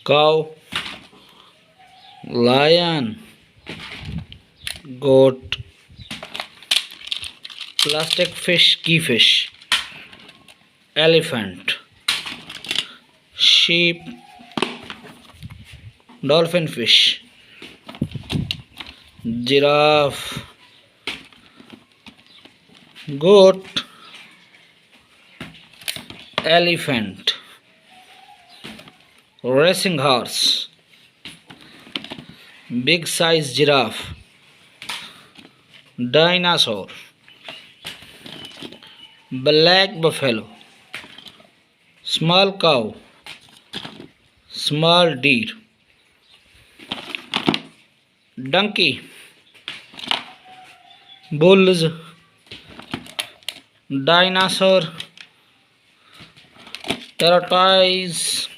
cow, lion, goat, plastic fish, key fish, elephant, sheep, dolphin fish, giraffe, goat, elephant, racing horse, big size giraffe, dinosaur, black buffalo, small cow, small deer, donkey, bulls, dinosaur, tortoise,